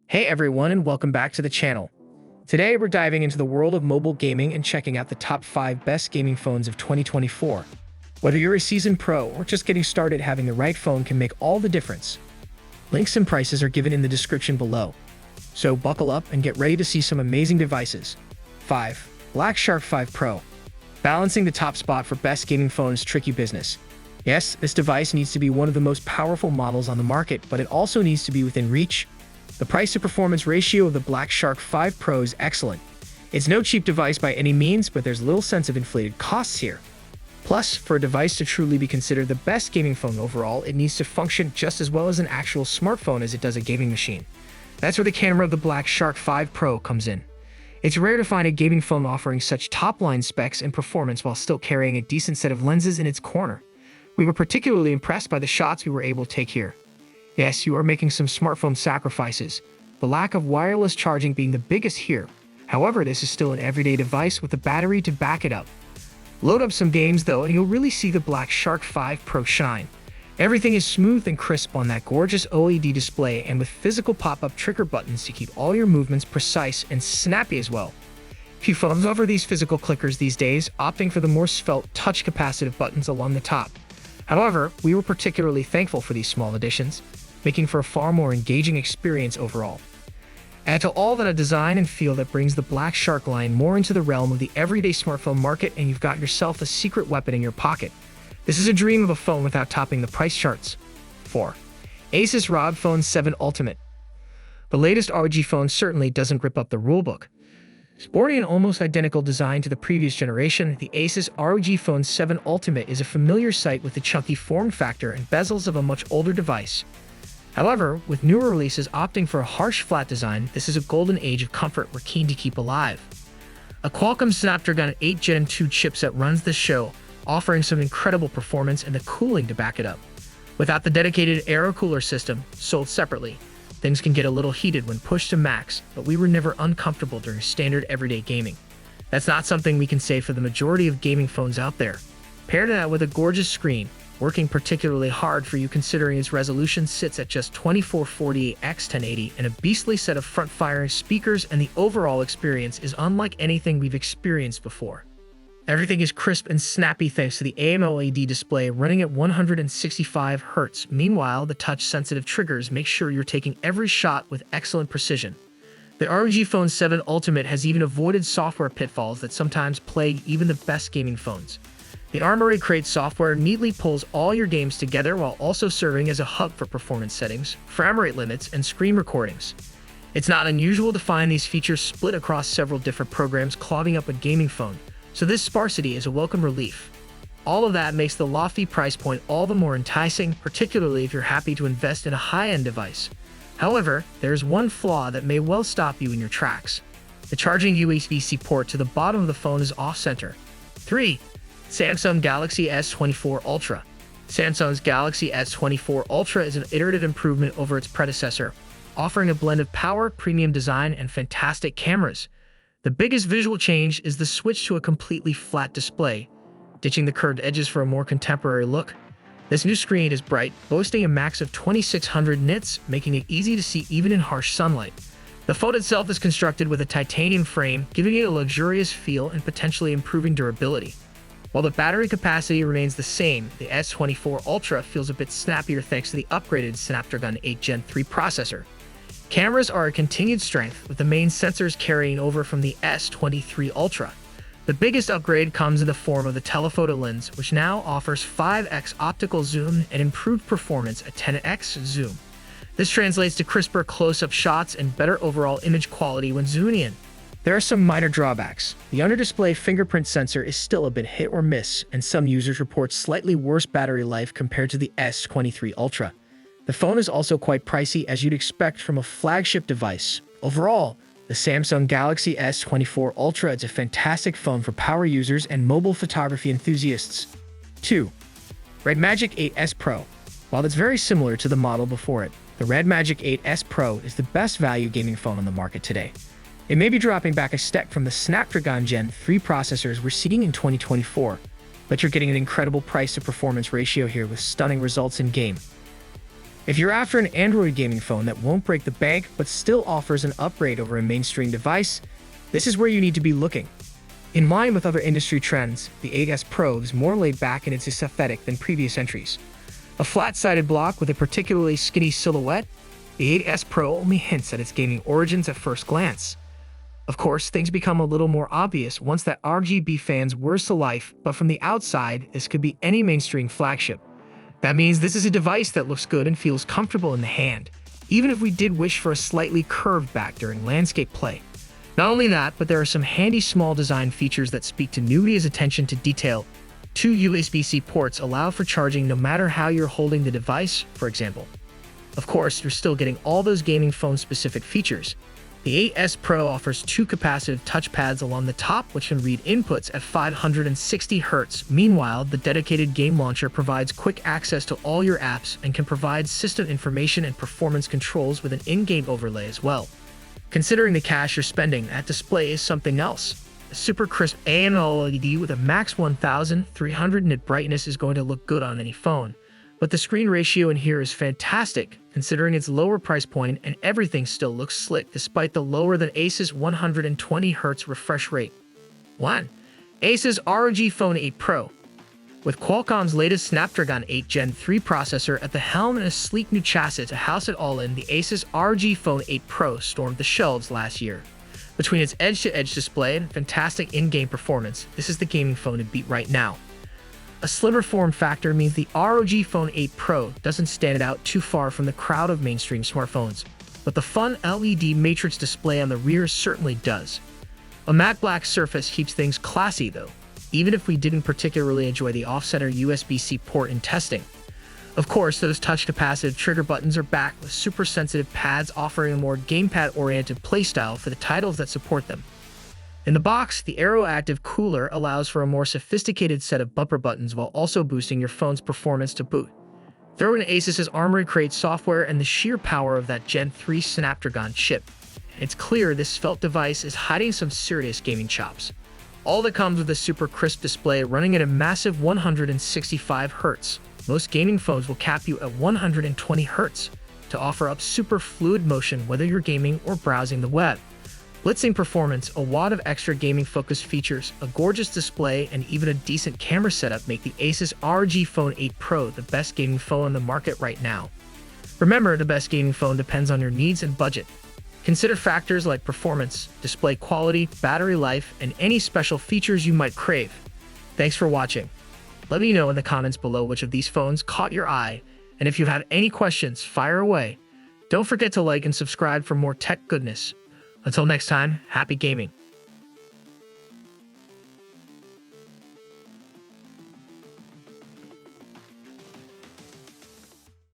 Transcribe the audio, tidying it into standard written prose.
Hey everyone, and welcome back to the channel. Today we're diving into the world of mobile gaming and checking out the top 5 best gaming phones of 2024. Whether you're a seasoned pro or just getting started, having the right phone can make all the difference. Links and prices are given in the description below. So buckle up and get ready to see some amazing devices. 5. Black Shark 5 Pro. Balancing the top spot for best gaming phone is tricky business. Yes, this device needs to be one of the most powerful models on the market, but it also needs to be within reach. The price-to-performance ratio of the Black Shark 5 Pro is excellent. It's no cheap device by any means, but there's little sense of inflated costs here. Plus, for a device to truly be considered the best gaming phone overall, it needs to function just as well as an actual smartphone as it does a gaming machine. That's where the camera of the Black Shark 5 Pro comes in. It's rare to find a gaming phone offering such top-line specs and performance while still carrying a decent set of lenses in its corner. We were particularly impressed by the shots we were able to take here. Yes, you are making some smartphone sacrifices, the lack of wireless charging being the biggest here. However, this is still an everyday device with a battery to back it up. Load up some games though, and you'll really see the Black Shark 5 Pro shine. Everything is smooth and crisp on that gorgeous OLED display, and with physical pop-up trigger buttons to keep all your movements precise and snappy as well. Few phones offer these physical clickers these days, opting for the more svelte touch-capacitive buttons along the top. However, we were particularly thankful for these small additions, making for a far more engaging experience overall. Add to all that a design and feel that brings the Black Shark line more into the realm of the everyday smartphone market, and you've got yourself a secret weapon in your pocket. This is a dream of a phone without topping the price charts. 4. Asus ROG Phone 7 Ultimate. The latest ROG phone certainly doesn't rip up the rulebook. Sporting an almost identical design to the previous generation, the Asus ROG Phone 7 Ultimate is a familiar sight with the chunky form factor and bezels of a much older device. However, with newer releases opting for a harsh flat design, this is a golden age of comfort we're keen to keep alive. A Qualcomm Snapdragon 8 Gen 2 chipset runs this show, offering some incredible performance and the cooling to back it up. Without the dedicated air cooler system, sold separately, things can get a little heated when pushed to max, but we were never uncomfortable during standard everyday gaming. That's not something we can say for the majority of gaming phones out there. Pair that with a gorgeous screen, working particularly hard for you considering its resolution sits at just 2440x1080, and a beastly set of front-firing speakers, and the overall experience is unlike anything we've experienced before. Everything is crisp and snappy thanks to the AMOLED display running at 165 Hz. Meanwhile, the touch-sensitive triggers make sure you're taking every shot with excellent precision. The ROG Phone 7 Ultimate has even avoided software pitfalls that sometimes plague even the best gaming phones. The Armory Crate software neatly pulls all your games together while also serving as a hub for performance settings, frame rate limits, and screen recordings. It's not unusual to find these features split across several different programs clogging up a gaming phone, so this sparsity is a welcome relief. All of that makes the lofty price point all the more enticing, particularly if you're happy to invest in a high-end device. However, there's one flaw that may well stop you in your tracks. The charging USB-C port to the bottom of the phone is off-center. 3. Samsung Galaxy S24 Ultra. Samsung's Galaxy S24 Ultra is an iterative improvement over its predecessor, offering a blend of power, premium design, and fantastic cameras. The biggest visual change is the switch to a completely flat display, ditching the curved edges for a more contemporary look. This new screen is bright, boasting a max of 2600 nits, making it easy to see even in harsh sunlight. The phone itself is constructed with a titanium frame, giving it a luxurious feel and potentially improving durability. While the battery capacity remains the same, the S24 Ultra feels a bit snappier thanks to the upgraded Snapdragon 8 Gen 3 processor. Cameras are a continued strength, with the main sensors carrying over from the S23 Ultra. The biggest upgrade comes in the form of the telephoto lens, which now offers 5x optical zoom and improved performance at 10x zoom. This translates to crisper close-up shots and better overall image quality when zooming in. There are some minor drawbacks. The under-display fingerprint sensor is still a bit hit or miss, and some users report slightly worse battery life compared to the S23 Ultra. The phone is also quite pricey, as you'd expect from a flagship device. Overall, the Samsung Galaxy S24 Ultra is a fantastic phone for power users and mobile photography enthusiasts. 2. Red Magic 8S Pro. While it's very similar to the model before it, the Red Magic 8S Pro is the best value gaming phone on the market today. It may be dropping back a step from the Snapdragon Gen 3 processors we're seeing in 2024, but you're getting an incredible price-to-performance ratio here with stunning results in game. If you're after an Android gaming phone that won't break the bank but still offers an upgrade over a mainstream device, this is where you need to be looking. In line with other industry trends, the 8S Pro is more laid back and it's aesthetic than previous entries. A flat-sided block with a particularly skinny silhouette, the 8S Pro only hints at its gaming origins at first glance. Of course, things become a little more obvious once that RGB fans whirs to life, but from the outside, this could be any mainstream flagship. That means this is a device that looks good and feels comfortable in the hand, even if we did wish for a slightly curved back during landscape play. Not only that, but there are some handy small design features that speak to Nuvia's attention to detail. 2 USB-C ports allow for charging no matter how you're holding the device, for example. Of course, you're still getting all those gaming phone-specific features. The 8S Pro offers 2 capacitive touchpads along the top which can read inputs at 560 Hz. Meanwhile, the dedicated game launcher provides quick access to all your apps and can provide system information and performance controls with an in-game overlay as well. Considering the cash you're spending, that display is something else. A super crisp AMOLED with a max 1300 nit brightness is going to look good on any phone. But the screen ratio in here is fantastic, considering its lower price point, and everything still looks slick despite the lower than Asus 120 Hz refresh rate. 1. Asus ROG Phone 8 Pro. With Qualcomm's latest Snapdragon 8 Gen 3 processor at the helm and a sleek new chassis to house it all in, the Asus ROG Phone 8 Pro stormed the shelves last year. Between its edge-to-edge display and fantastic in-game performance, this is the gaming phone to beat right now. A slimmer form factor means the ROG Phone 8 Pro doesn't stand out too far from the crowd of mainstream smartphones, but the fun LED matrix display on the rear certainly does. A matte black surface keeps things classy though, even if we didn't particularly enjoy the off-center USB-C port in testing. Of course, those touch-capacitive trigger buttons are back with super sensitive pads offering a more gamepad-oriented playstyle for the titles that support them. In the box, the Aeroactive cooler allows for a more sophisticated set of bumper buttons while also boosting your phone's performance to boot. Throw in Asus's Armoury Crate software and the sheer power of that Gen 3 Snapdragon chip. It's clear this felt device is hiding some serious gaming chops. All that comes with a super crisp display running at a massive 165 Hz. Most gaming phones will cap you at 120 Hz to offer up super fluid motion whether you're gaming or browsing the web. Blitzing performance, a wad of extra gaming-focused features, a gorgeous display, and even a decent camera setup make the Asus ROG Phone 8 Pro the best gaming phone on the market right now. Remember, the best gaming phone depends on your needs and budget. Consider factors like performance, display quality, battery life, and any special features you might crave. Thanks for watching. Let me know in the comments below which of these phones caught your eye, and if you have any questions, fire away. Don't forget to like and subscribe for more tech goodness. Until next time, happy gaming.